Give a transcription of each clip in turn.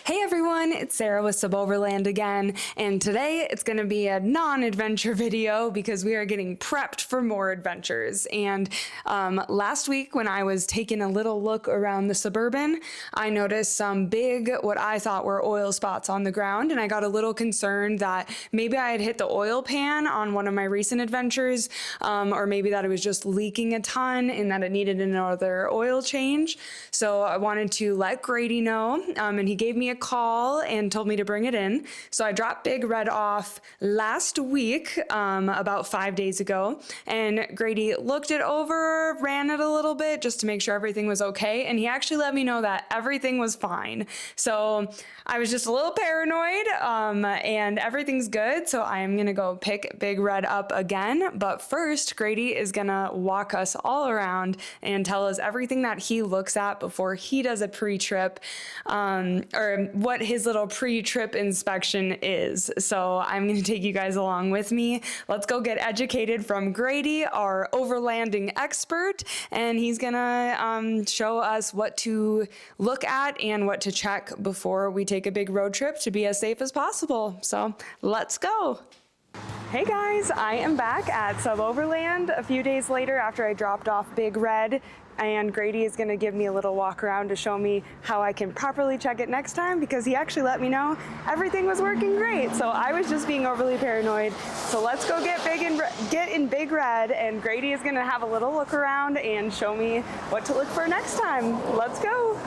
Hey everyone, it's Sarah with SUBOVERLAND again, and today it's going to be a non-adventure video because we are getting prepped for more adventures. And last week when I was taking a little look around the Suburban, I noticed some big, what I thought were oil spots on the ground, and I got a little concerned that maybe I had hit the oil pan on one of my recent adventures, or maybe that it was just leaking a ton and that it needed another oil change. So I wanted to let Grady know, and he gave me a call and told me to bring it in. So I dropped Big Red off last week, about 5 days ago, and Grady looked it over, ran it a little bit just to make sure everything was okay, and he actually let me know that everything was fine. So I was just a little paranoid, and everything's good, so I am gonna go pick Big Red up again. But first, Grady is gonna walk us all around and tell us everything that he looks at before he does a pre-trip, or what his little pre-trip inspection is. So I'm gonna take you guys along with me. Let's go get educated from Grady, our overlanding expert, and he's gonna show us what to look at and what to check before we take a big road trip to be as safe as possible. So let's go. Hey guys, I am back at SUBOVERLAND a few days later after I dropped off Big Red, and Grady is gonna give me a little walk around to show me how I can properly check it next time, because he actually let me know everything was working great. So I was just being overly paranoid. So let's go get in Big Red, and Grady is gonna have a little look around and show me what to look for next time. Let's go.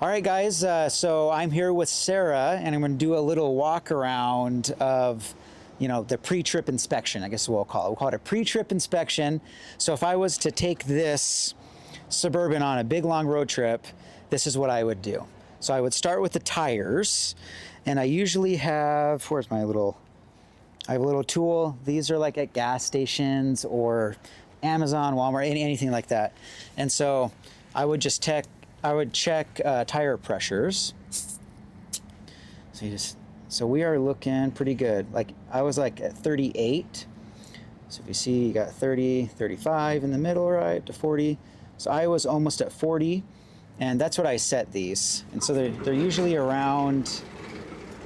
All right, guys, so I'm here with Sarah, and I'm going to do a little walk around of, the pre-trip inspection, I guess we'll call it. We'll call it a pre-trip inspection. So if I was to take this Suburban on a big, long road trip, this is what I would do. So I would start with the tires, and I usually have, I have a little tool. These are like at gas stations or Amazon, Walmart, anything like that. And so I would just check tire pressures. So we are looking pretty good. Like I was like at 38. So if you see, you got 30, 35 in the middle, right, to 40. So I was almost at 40, and that's what I set these. And so they're usually around,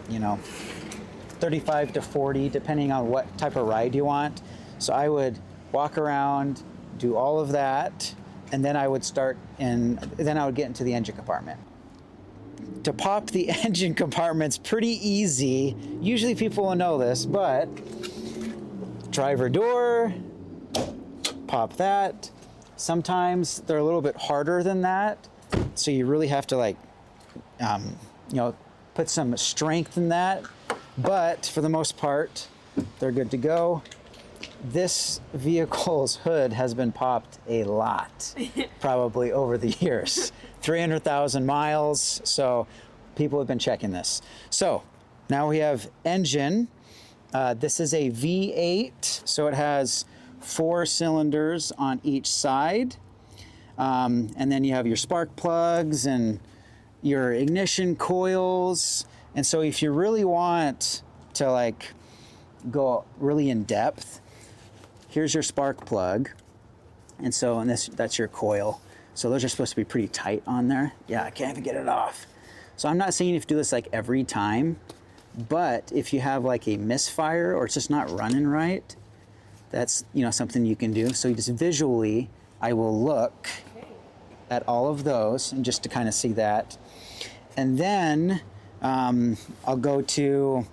35 to 40, depending on what type of ride you want. So I would walk around, do all of that, and then I would then I would get into the engine compartment. To pop the engine compartment's pretty easy. Usually people will know this, but driver door, pop that. Sometimes they're a little bit harder than that, so you really have to put some strength in that. But for the most part, they're good to go. This vehicle's hood has been popped a lot, probably over the years. 300,000 miles, so people have been checking this. So now we have engine. This is a V8, so it has 4 cylinders on each side. And then you have your spark plugs and your ignition coils. And so if you really want to go really in depth, here's your spark plug, and that's your coil. So those are supposed to be pretty tight on there. Yeah, I can't even get it off. So I'm not saying you have to do this every time, but if you have a misfire or it's just not running right, that's something you can do. So you just visually, I will look at all of those, and just to kind of see that. And then let's go to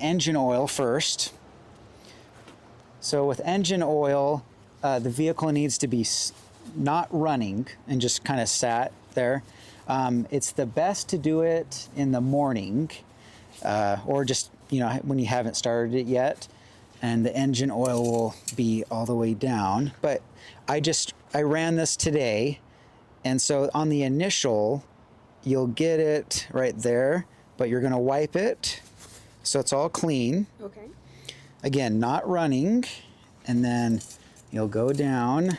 engine oil first. So with engine oil, the vehicle needs to be not running and just kind of sat there. It's the best to do it in the morning, or just when you haven't started it yet, and the engine oil will be all the way down. But I ran this today, and so on the initial, you'll get it right there, but you're gonna wipe it so it's all clean. Okay. Again, not running, and then you'll go down,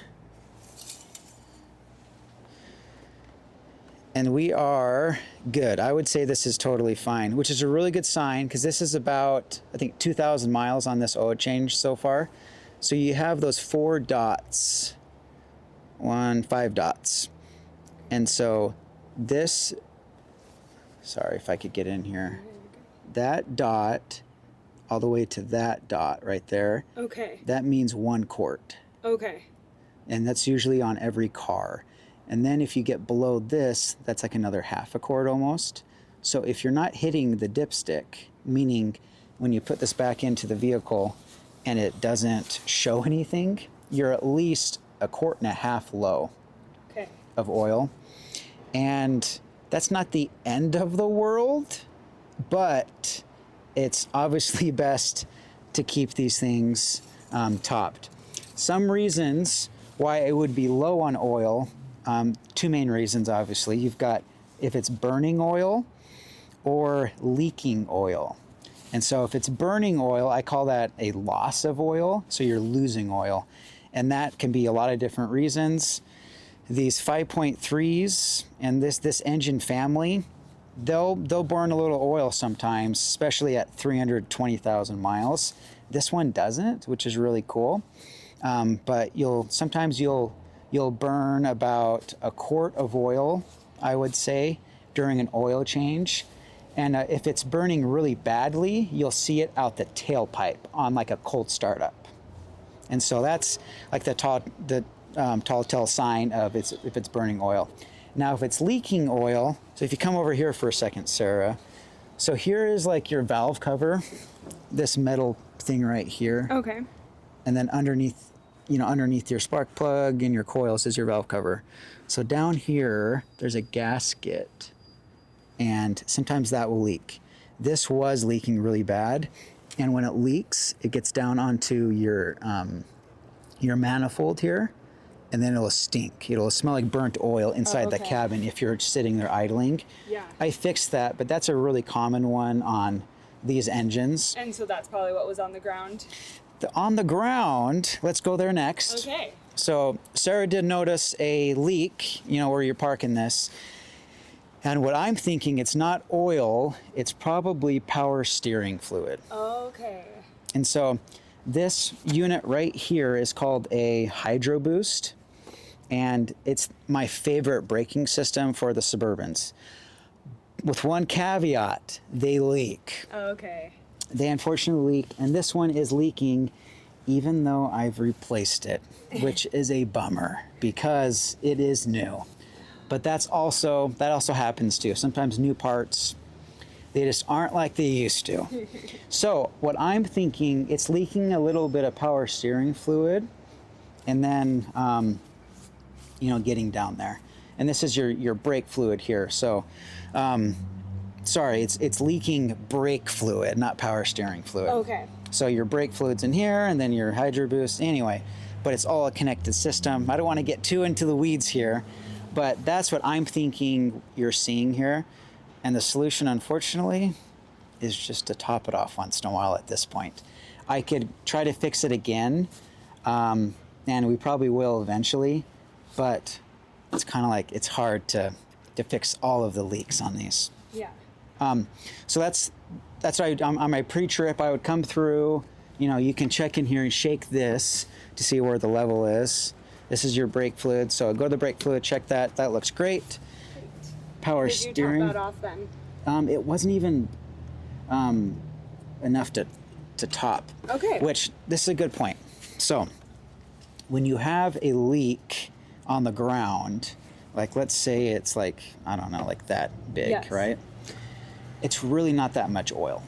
and we are good. I would say this is totally fine, which is a really good sign, because this is about, I think, 2,000 miles on this oil change so far. So you have those 4 dots, 5 dots. And so this, sorry if I could get in here, that dot all the way to that dot right there, Okay. that means 1 quart. Okay. And that's usually on every car. And then if you get below this, that's like another half a quart almost. So if you're not hitting the dipstick, meaning when you put this back into the vehicle and it doesn't show anything, you're at least 1.5 quarts low Okay. of oil. And that's not the end of the world, but it's obviously best to keep these things topped. Some reasons why it would be low on oil, 2 main reasons obviously. You've got if it's burning oil or leaking oil. And so if it's burning oil, I call that a loss of oil, so you're losing oil. And that can be a lot of different reasons. These 5.3s and this engine family, they'll burn a little oil sometimes, especially at 320,000 miles. This one doesn't, which is really cool. But sometimes you'll burn about 1 quart of oil, I would say, during an oil change. And if it's burning really badly, you'll see it out the tailpipe on like a cold startup. And so that's like the telltale sign of if it's burning oil. Now, if it's leaking oil, so if you come over here for a second, Sarah. So here is like your valve cover, this metal thing right here. Okay. And then underneath your spark plug and your coils is your valve cover. So down here, there's a gasket, and sometimes that will leak. This was leaking really bad, and when it leaks, it gets down onto your manifold here, and then it'll stink. It'll smell like burnt oil inside the cabin if you're sitting there idling. Yeah. I fixed that, but that's a really common one on these engines. And so that's probably what was on the ground. On the ground, let's go there next. Okay. So Sarah did notice a leak, where you're parking this. And what I'm thinking, it's not oil, it's probably power steering fluid. Okay. And so this unit right here is called a Hydro Boost. And it's my favorite braking system for the Suburbans. With one caveat, they leak. Okay. They unfortunately leak, and this one is leaking even though I've replaced it, which is a bummer because it is new. But that also happens too. Sometimes new parts, they just aren't like they used to. So what I'm thinking, it's leaking a little bit of power steering fluid, and then getting down there. And this is your brake fluid here. So sorry, it's leaking brake fluid, not power steering fluid. Okay. So your brake fluid's in here, and then your Hydro Boost. Anyway, but it's all a connected system. I don't want to get too into the weeds here, but that's what I'm thinking you're seeing here. And the solution, unfortunately, is just to top it off once in a while at this point. I could try to fix it again, and we probably will eventually, but it's kind of like it's hard to fix all of the leaks on these. Yeah. So that's why on my pre-trip I would come through. You can check in here and shake this to see where the level is. This is your brake fluid. So go to the brake fluid, check that. That looks great. Power steering. Did you top that off then? It wasn't even enough to top. Okay. Which this is a good point. So when you have a leak on the ground, like let's say it's like, I don't know, like that big, yes. Right? It's really not that much oil.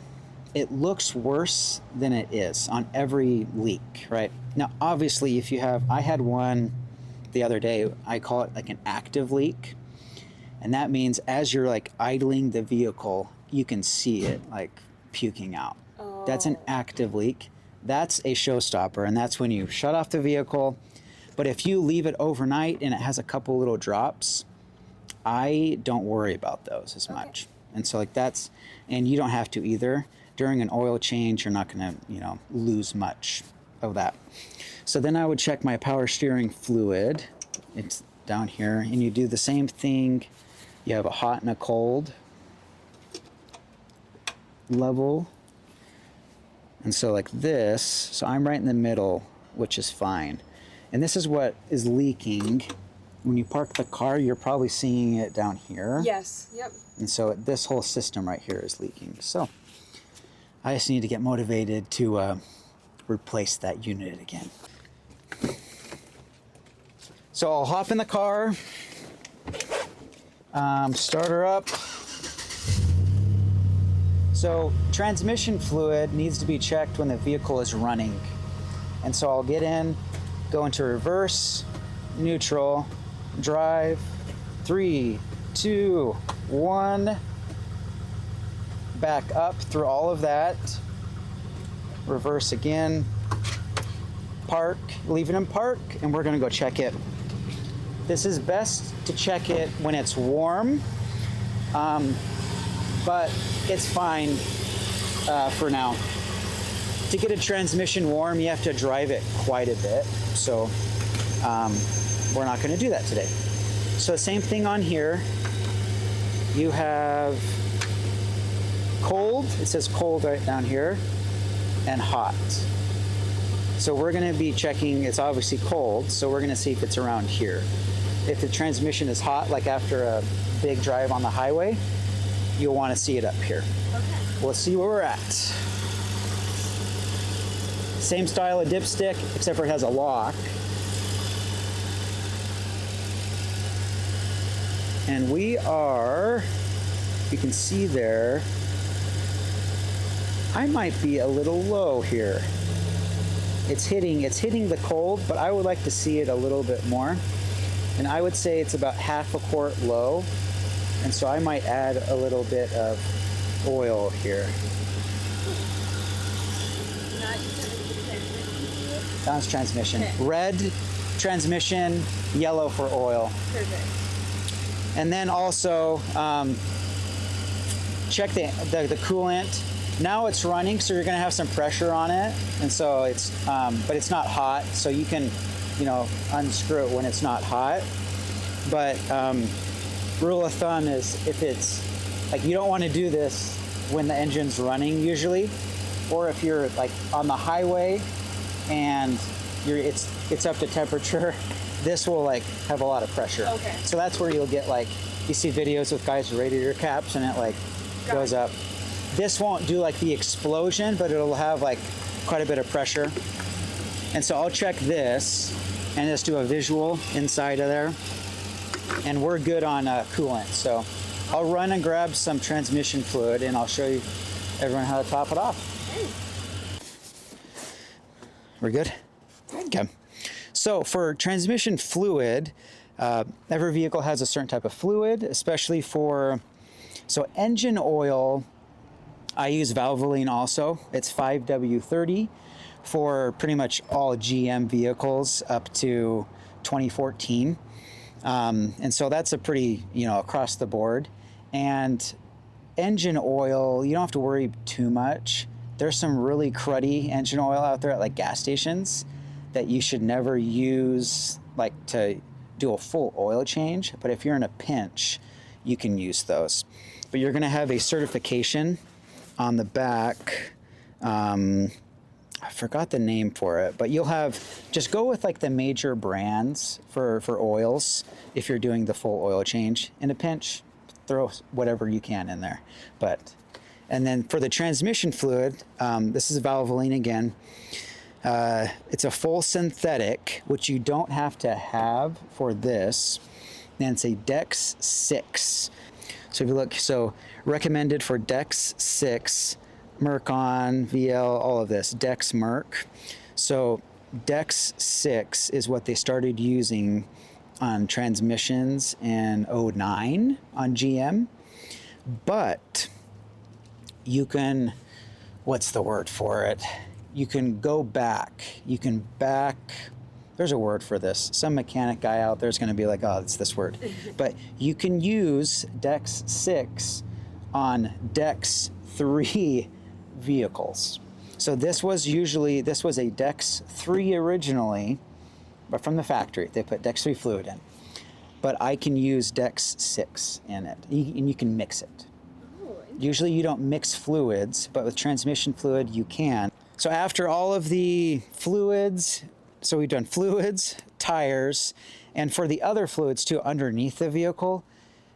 It looks worse than it is on every leak, right? Now, obviously, I had one the other day, I call it like an active leak. And that means as you're like idling the vehicle, you can see it like puking out. Oh. That's an active leak. That's a showstopper. And that's when you shut off the vehicle. But if you leave it overnight and it has a couple little drops, I don't worry about those as much. And so and you don't have to either. During an oil change, you're not going to, lose much of that. So then I would check my power steering fluid. It's down here, and you do the same thing. You have a hot and a cold level. And so like this, so I'm right in the middle, which is fine. And this is what is leaking when you park the car, you're probably seeing it down here. Yes. Yep. And so this whole system right here is leaking. So I just need to get motivated to replace that unit again. So I'll hop in the car, start her up. So transmission fluid needs to be checked when the vehicle is running. And so I'll get in, go into reverse, neutral, drive, 3, 2, 1, back up through all of that, reverse again, park, leave it in park, and we're gonna go check it. This is best to check it when it's warm, but it's fine for now. To get a transmission warm, you have to drive it quite a bit, so we're not gonna do that today. So same thing on here. You have cold, it says cold right down here, and hot. So we're gonna be checking, it's obviously cold, so we're gonna see if it's around here. If the transmission is hot, like after a big drive on the highway, you'll wanna see it up here. Okay. Let's see where we're at. Same style of dipstick, except for it has a lock. And we are, you can see there, I might be a little low here. It's hitting the cold, but I would like to see it a little bit more. And I would say it's about half a quart low. And so I might add a little bit of oil here. That's transmission. Okay. Red transmission, yellow for oil. Perfect. And then also check the coolant. Now it's running, so you're gonna have some pressure on it, and so it's, but it's not hot, so you can, unscrew it when it's not hot. But rule of thumb is if it's like, you don't want to do this when the engine's running usually, or if you're like on the highway and it's up to temperature. This will like have a lot of pressure. Okay. So that's where you'll get like, you see videos with guys with radiator caps and it like goes up. This won't do like the explosion, but it'll have like quite a bit of pressure. And so I'll check this and just do a visual inside of there. And we're good on coolant. So I'll run and grab some transmission fluid and I'll show you everyone how to top it off. We're good? Okay. So for transmission fluid, every vehicle has a certain type of fluid, especially for, so engine oil, I use Valvoline also. It's 5W30 for pretty much all GM vehicles up to 2014. And so that's a pretty, across the board. And engine oil, you don't have to worry too much. There's some really cruddy engine oil out there at like gas stations that you should never use like to do a full oil change. But if you're in a pinch, you can use those. But you're gonna have a certification on the back. I forgot the name for it, but you'll have, just go with like the major brands for oils if you're doing the full oil change. In a pinch, throw whatever you can in there. And then for the transmission fluid, this is Valvoline again. It's a full synthetic, which you don't have to have for this. And it's a Dex 6. So if you look, so recommended for Dex 6, Mercon, VL, all of this, Dex Merc. So Dex 6 is what they started using on transmissions in 09 on GM. But you can, what's the word for it? You can go back. You can back, there's a word for this. Some mechanic guy out there is going to be like, oh, it's this word. But you can use Dex 6 on Dex 3 vehicles. So this was a Dex 3 originally, but from the factory. They put Dex 3 fluid in. But I can use Dex 6 in it, and you can mix it. Usually you don't mix fluids, but with transmission fluid you can. So after all of the fluids, So we've done fluids, tires, and for the other fluids too, underneath the vehicle,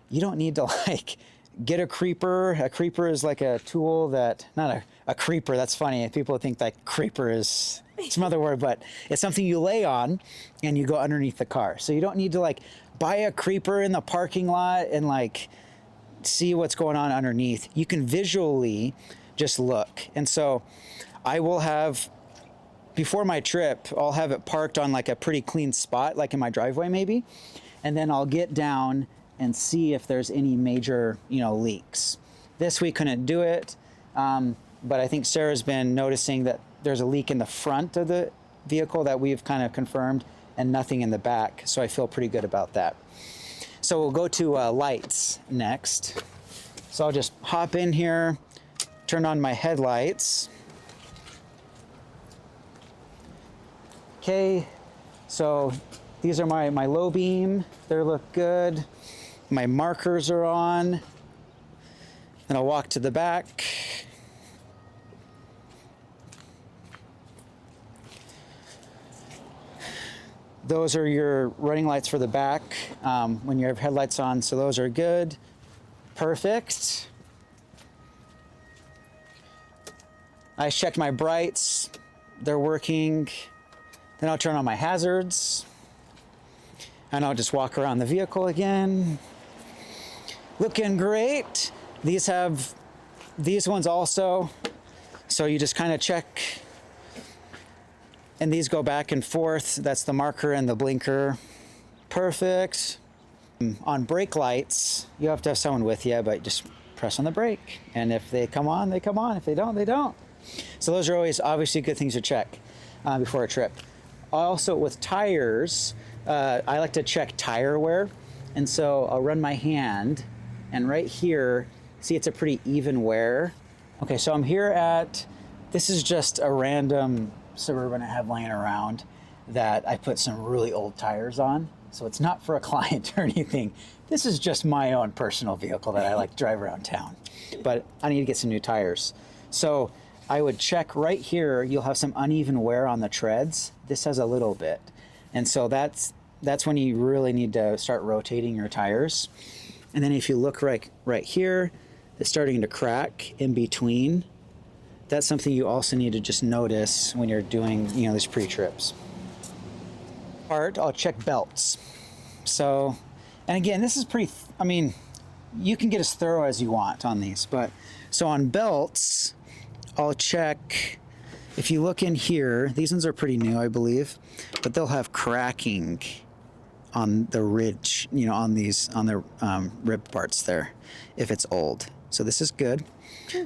you don't need to like get a creeper. A creeper is like a tool that, not a creeper, that's funny. People think that creeper is some other word, but it's something you lay on and you go underneath the car. So you don't need to like buy a creeper in the parking lot and like see what's going on underneath. You can visually just look. And so I will have, before my trip, I'll have it parked on like a pretty clean spot, like in my driveway maybe. And then I'll get down and see if there's any major, leaks. This we couldn't do it, but I think Sarah's been noticing that there's a leak in the front of the vehicle that we've kind of confirmed, and nothing in the back, so I feel pretty good about that. So we'll go to lights next. So I'll just hop in here, turn on my headlights. Okay, so these are my low beam, they look good. My markers are on. And I'll walk to the back. Those are your running lights for the back when you have headlights on, so those are good. Perfect. I checked my brights, they're working. Then I'll turn on my hazards. And I'll just walk around the vehicle again. Looking great. These have these ones also. So you just kind of check. And these go back and forth. That's the marker and the blinker. Perfect. On brake lights, you have to have someone with you, but just press on the brake. And if they come on, they come on. If they don't, they don't. So those are always obviously good things to check before a trip. Also with tires, I like to check tire wear. And so I'll run my hand, and right here, see it's a pretty even wear. Okay, so I'm here at, this is just a random Suburban I have laying around that I put some really old tires on. So it's not for a client or anything. This is just my own personal vehicle that I like to drive around town. But I need to get some new tires. So I would check right here, you'll have some uneven wear on the treads. This has a little bit. And so that's when you really need to start rotating your tires. And then if you look right here, it's starting to crack in between. That's something you also need to just notice when you're doing, these pre-trips. I'll check belts. So, and again, this is pretty, you can get as thorough as you want on these, but so on belts, I'll check, if you look in here, these ones are pretty new, I believe, but they'll have cracking on the ridge, on the rib parts there, if it's old. So this is good.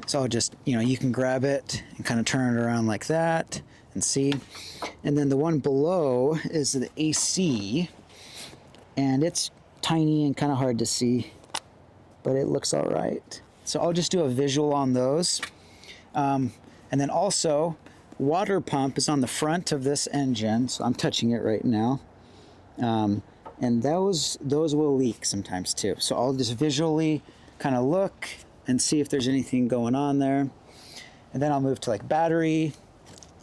So I'll just, you can grab it and kind of turn it around like that and see. And then the one below is the AC, and it's tiny and kind of hard to see, but it looks all right. So I'll just do a visual on those. And then also, water pump is on the front of this engine, so I'm touching it right now. And those will leak sometimes too. So I'll just visually kind of look and see if there's anything going on there. And then I'll move to like battery.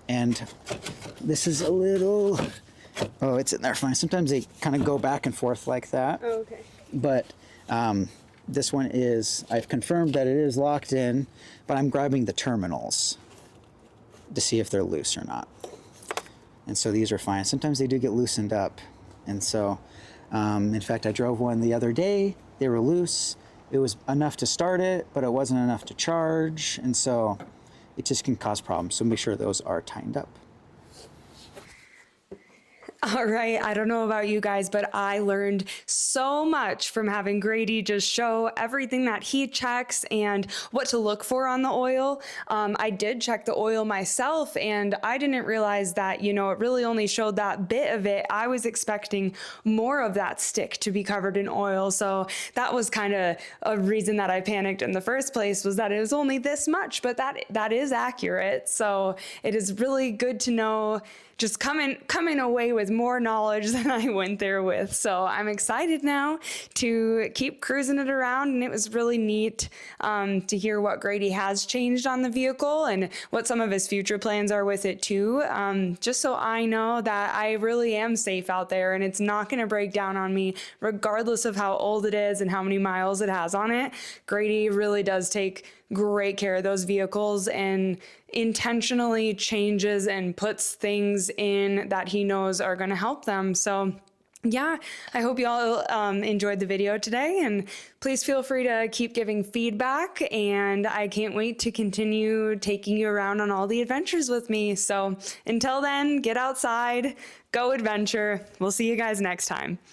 And this is a little, oh, it's in there fine. Sometimes they kind of go back and forth like that. Oh, okay. But this one is, I've confirmed that it is locked in, but I'm grabbing the terminals to see if they're loose or not. And so these are fine. Sometimes they do get loosened up. And so, in fact, I drove one the other day. They were loose. It was enough to start it, but it wasn't enough to charge. And so it just can cause problems. So make sure those are tightened up. All right, I don't know about you guys, but I learned so much from having Grady just show everything that he checks and what to look for on the oil. I did check the oil myself, and I didn't realize that, it really only showed that bit of it. I was expecting more of that stick to be covered in oil. So that was kind of a reason that I panicked in the first place, was that it was only this much, but that is accurate. So it is really good to know just coming away with more knowledge than I went there with. So I'm excited now to keep cruising it around, and it was really neat to hear what Grady has changed on the vehicle and what some of his future plans are with it too. Just so I know that I really am safe out there and it's not going to break down on me regardless of how old it is and how many miles it has on it. Grady really does take great care of those vehicles and intentionally changes and puts things in that he knows are going to help them. So yeah, I hope you all enjoyed the video today, and please feel free to keep giving feedback, and I can't wait to continue taking you around on all the adventures with me. So until then, get outside, go adventure. We'll see you guys next time.